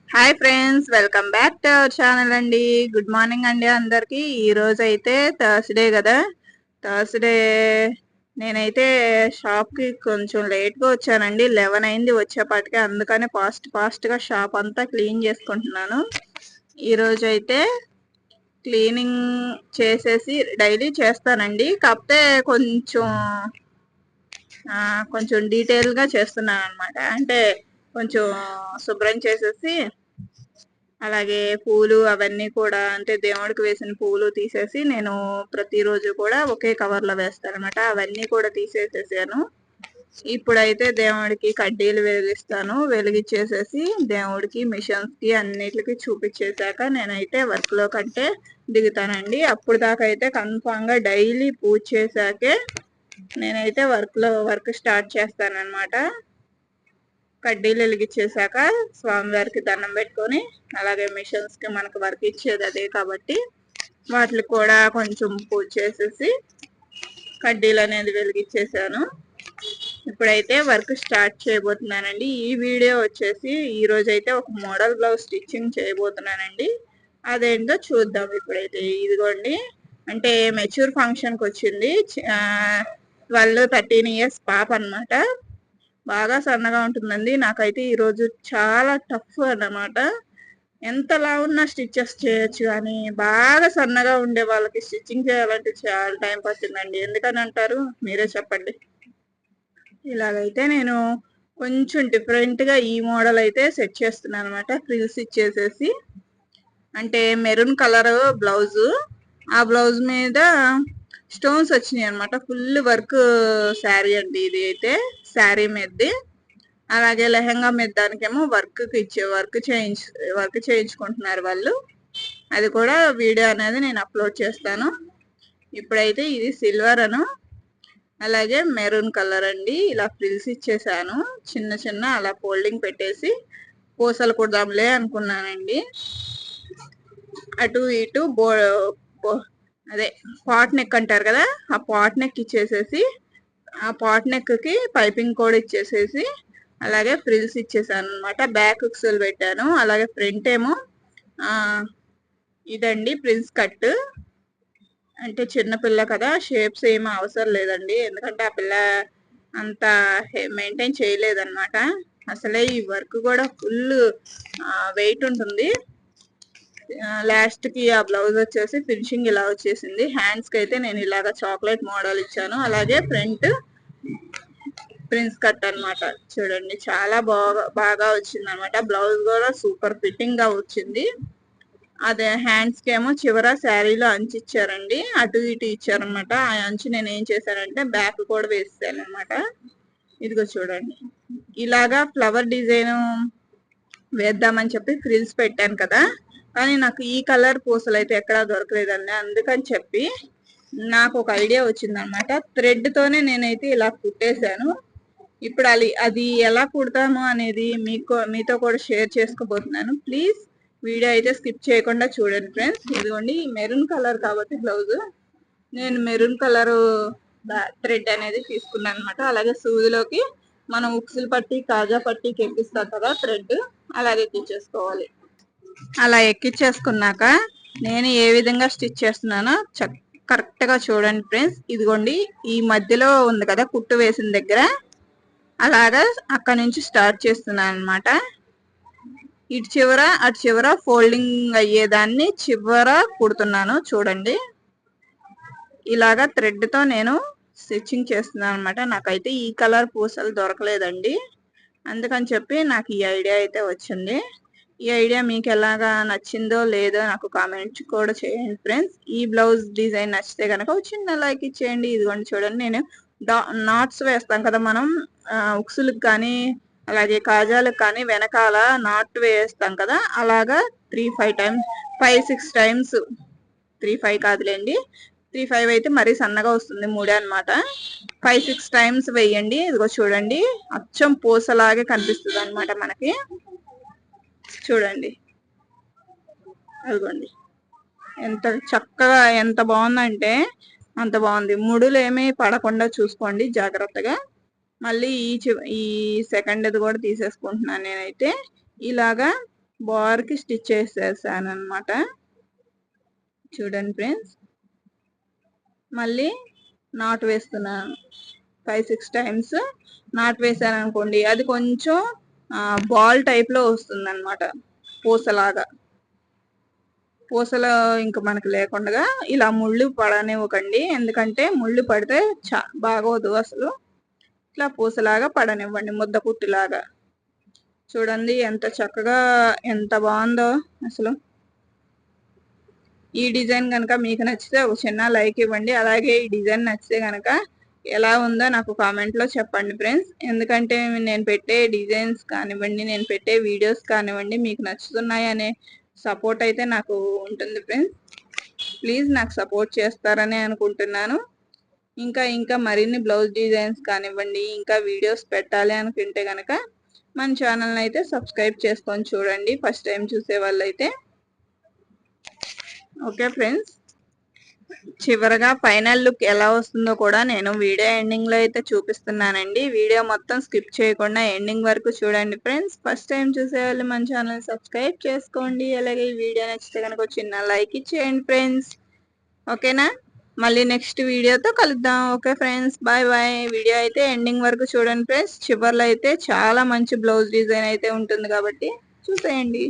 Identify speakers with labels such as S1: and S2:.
S1: Hi friends, welcome back to our channel అండి. Good morning అండి అందరికి. ఈ రోజు అయితే థర్స్డే కదా. థర్స్డే నేనైతే షాప్కి కొంచెం లేట్గా వచ్చానండి. 11 అయింది వచ్చేపాటికి. అందుకని ఫాస్ట్గా షాప్ అంతా క్లీన్ చేసుకుంటున్నాను. ఈరోజు అయితే క్లీనింగ్ చేసేసి డైలీ చేస్తానండి. కాకపోతే కొంచెం డీటెయిల్గా చేస్తున్నాను అనమాట. అంటే కొంచెం శుభ్రం చేసేసి, అలాగే పూలు అవన్నీ కూడా, అంటే దేవుడికి వేసిన పూలు తీసేసి నేను ప్రతిరోజు కూడా ఒకే కవర్లో వేస్తాను అనమాట. అవన్నీ కూడా తీసేసేసాను. ఇప్పుడైతే దేవుడికి కడ్డీలు వెలిగిస్తాను. వెలిగించేసేసి దేవుడికి, మిషన్స్కి అన్నిటికి చూపించేశాక నేనైతే వర్క్లో కంటే దిగుతానండి. అప్పుడు దాకా అయితే కన్ఫామ్గా డైలీ పూజ చేశాకే నేనైతే వర్క్ స్టార్ట్ చేస్తానన్నమాట. కడ్డీలు వెలిగించేశాక స్వామివారికి దండం పెట్టుకొని, అలాగే మిషన్స్కి మనకు వర్క్ ఇచ్చేది అదే కాబట్టి వాటికి కూడా కొంచెం పూజ చేసేసి కడ్డీలు అనేది వెలిగించేసాను. ఇప్పుడైతే వర్క్ స్టార్ట్ చేయబోతున్నానండి. ఈ వీడియో వచ్చేసి ఈరోజు అయితే ఒక మోడల్ బ్లౌజ్ స్టిచ్చింగ్ చేయబోతున్నానండి. అదేంటో చూద్దాం. ఇప్పుడైతే ఇదిగోండి, అంటే మెచ్యూర్ ఫంక్షన్కి వచ్చింది. 12-13 ఇయర్స్ పాప అనమాట. బాగా సన్నగా ఉంటుందండి. నాకైతే ఈరోజు చాలా టఫ్ అన్నమాట. ఎంతలా ఉన్నా స్టిచ్చెస్ చేయొచ్చు, కానీ బాగా సన్నగా ఉండే వాళ్ళకి స్టిచ్చింగ్ చేయాలంటే చాలా టైం పడుతుందండి. ఎందుకని అంటారు? మీరే చెప్పండి. ఇలాగైతే నేను కొంచెం డిఫరెంట్గా ఈ మోడల్ అయితే సెట్ చేస్తున్నాను అనమాట. ఫ్రిల్స్ ఇచ్చేసేసి, అంటే మెరూన్ కలర్ బ్లౌజు, ఆ బ్లౌజ్ మీద స్టోన్స్ వచ్చినాయి అనమాట. ఫుల్ వర్క్ శారీ అండి ఇది అయితే. శారీ మీదది. అలాగే లెహంగా మీద దానికేమో వర్క్ చేయించుకుంటున్నారు వాళ్ళు. అది కూడా వీడియో అనేది నేను అప్లోడ్ చేస్తాను. ఇప్పుడైతే ఇది సిల్వర్ అలాగే మెరూన్ కలర్ అండి. ఇలా ఫ్రిల్స్ ఇచ్చేసాను. చిన్న చిన్న అలా ఫోల్డింగ్ పెట్టేసి పూసలు కుడదాంలే అనుకున్నానండి. అటు ఇటు అదే పాట్ నెక్ అంటారు కదా, ఆ పాట్ నెక్ ఇచ్చేసేసి, ఆ పాట్ నెక్ కి పైపింగ్ కూడా ఇచ్చేసేసి, అలాగే ఫ్రిల్స్ ఇచ్చేసాను అనమాట. బ్యాక్ ఉక్సులు పెట్టాను. అలాగే ఫ్రంట్ ఏమో ఇదండి ప్రిన్స్ కట్. అంటే చిన్నపిల్ల కదా, షేప్స్ ఏమీ అవసరం లేదండి. ఎందుకంటే ఆ పిల్ల అంత మెయింటైన్ చేయలేదన్నమాట. అసలే ఈ వర్క్ కూడా ఫుల్ వెయిట్ ఉంటుంది. లాస్ట్ కి ఆ బ్లౌజ్ వచ్చేసి ఫినిషింగ్ ఇలా వచ్చేసింది. హ్యాండ్స్ కి అయితే నేను ఇలాగా చాక్లెట్ మోడల్ ఇచ్చాను. అలాగే ఫ్రంట్ ప్రిన్స్ కట్ అన్నమాట. చూడండి, చాలా బాగా వచ్చింది అనమాట. బ్లౌజ్ కూడా సూపర్ ఫిట్టింగ్ గా వచ్చింది. అదే హ్యాండ్స్ కి ఏమో చివర శారీలో అంచు ఇచ్చారండి. అటు ఇటు ఇచ్చారనమాట. ఆ అంచు నేను ఏం చేశానంటే బ్యాక్ కూడా వేసాను అనమాట. ఇదిగో చూడండి, ఇలాగా ఫ్లవర్ డిజైన్ వేద్దామని చెప్పి ఫ్రిల్స్ పెట్టాను కదా, కానీ నాకు ఈ కలర్ పూసలు అయితే ఎక్కడా దొరకలేదండి. అందుకని చెప్పి నాకు ఒక ఐడియా వచ్చిందనమాట. థ్రెడ్ తోనే నేనైతే ఇలా కుట్టేశాను. ఇప్పుడు అది ఎలా కుడతాము అనేది మీతో కూడా షేర్ చేసుకోబోతున్నాను. ప్లీజ్ వీడియో అయితే స్కిప్ చేయకుండా చూడండి ఫ్రెండ్స్. ఇదిగోండి, మెరూన్ కలర్ కాబట్టి బ్లౌజ్ నేను మెరూన్ కలర్ థ్రెడ్ అనేది తీసుకున్నాను అనమాట. అలాగే సూదిలోకి మనం ఉక్సులు పట్టి కాజా పట్టికి ఎక్కిస్తాం కదా థ్రెడ్, అలాగే ఎక్కించేసుకోవాలి. అలా ఎక్కించేసుకున్నాక నేను ఏ విధంగా స్టిచ్ చేస్తున్నానో కరెక్ట్ గా చూడండి ఫ్రెండ్స్. ఇదిగోండి, ఈ మధ్యలో ఉంది కదా కుట్టు వేసిన దగ్గర, అలాగా అక్కడ నుంచి స్టార్ట్ చేస్తున్నాను అనమాట. ఇటు చివర అటు చివర ఫోల్డింగ్ అయ్యేదాన్ని చివర కుడుతున్నాను. చూడండి, ఇలాగా థ్రెడ్ తో నేను స్టిచ్చింగ్ చేస్తున్నాను అనమాట. నాకైతే ఈ కలర్ పూసలు దొరకలేదండి. అందుకని చెప్పి నాకు ఈ ఐడియా అయితే వచ్చింది. ఈ ఐడియా మీకు ఎలాగా నచ్చిందో లేదో నాకు కామెంట్స్ కూడా చేయండి ఫ్రెండ్స్. ఈ బ్లౌజ్ డిజైన్ నచ్చితే కనుక ఒక చిన్న లైక్ ఇచ్చేయండి. ఇదిగోండి చూడండి, నేను నాట్స్ వేస్తాం కదా మనం ఉక్సులకు కానీ అలాగే కాజాలకు కానీ వెనకాల నాట్ వేస్తాం కదా, అలాగా 3-5 టైమ్స్ 5-6 టైమ్స్, 3-5 కాదులేండి, 3-5 అయితే మరీ సన్నగా వస్తుంది, 3 అనమాట. 5-6 టైమ్స్ వేయండి. ఇదిగో చూడండి, అచ్చం పూసలాగే కనిపిస్తుంది అనమాట మనకి. చూడండి, అదిగోండి ఎంత చక్కగా, ఎంత బాగుందంటే అంత బాగుంది. ముడులు ఏమీ పడకుండా చూసుకోండి జాగ్రత్తగా. మళ్ళీ ఈ సెకండ్ది కూడా తీసేసుకుంటున్నాను నేనైతే. ఇలాగా బార్కి స్టిచ్ చేసేసాను అనమాట. చూడండి ఫ్రెండ్స్, మళ్ళీ నాట్ వేస్తున్నాను. 5-6 టైమ్స్ నాట్ వేసాను అనుకోండి, అది కొంచెం బాల్ టైప్లో వస్తుంది అనమాట, పూసలాగా. పూసలు ఇంక మనకు లేకుండా ఇలా ముళ్ళు పడనివ్వకండి, ఎందుకంటే ముళ్ళు పడితే బాగోదు అసలు. ఇట్లా పూసలాగా పడనివ్వండి, ముద్ద కుట్టులాగా. చూడండి ఎంత చక్కగా, ఎంత బాగుందో అసలు. ఈ డిజైన్ కనుక మీకు నచ్చితే ఒక చిన్న లైక్ ఇవ్వండి. అలాగే ఈ డిజైన్ నచ్చితే కనుక ఎలా ఉందో నాకు కామెంట్లో చెప్పండి ఫ్రెండ్స్. ఎందుకంటే నేను పెట్టే డిజైన్స్ కానివ్వండి, నేను పెట్టే వీడియోస్ కానివ్వండి, మీకు నచ్చుతున్నాయి అనే సపోర్ట్ అయితే నాకు ఉంటుంది ఫ్రెండ్స్. ప్లీజ్ నాకు సపోర్ట్ చేస్తారని అనుకుంటున్నాను. ఇంకా మరిన్ని బ్లౌజ్ డిజైన్స్ కానివ్వండి, ఇంకా వీడియోస్ పెట్టాలి అనుకుంటే కనుక మన ఛానల్ని అయితే సబ్స్క్రైబ్ చేసుకొని చూడండి, ఫస్ట్ టైం చూసే వాళ్ళైతే. ఓకే ఫ్రెండ్స్, చివరగా ఫైనల్ లుక్ ఎలా వస్తుందో కూడా నేను వీడియో ఎండింగ్లో అయితే చూపిస్తున్నానండి. వీడియో మొత్తం స్కిప్ చేయకుండా ఎండింగ్ వరకు చూడండి ఫ్రెండ్స్. ఫస్ట్ టైం చూసే వాళ్ళు మన ఛానల్ సబ్స్క్రైబ్ చేసుకోండి. అలాగే ఈ వీడియో నచ్చితే కనుక చిన్న లైక్ ఇచ్చేయండి ఫ్రెండ్స్. ఓకేనా? మళ్ళీ నెక్స్ట్ వీడియోతో కలుద్దాం. Okay friends, bye bye. Video అయితే ఎండింగ్ వరకు చూడండి ఫ్రెండ్స్. చివర్లో అయితే చాలా మంచి బ్లౌజ్ డిజైన్ అయితే ఉంటుంది కాబట్టి చూసేయండి.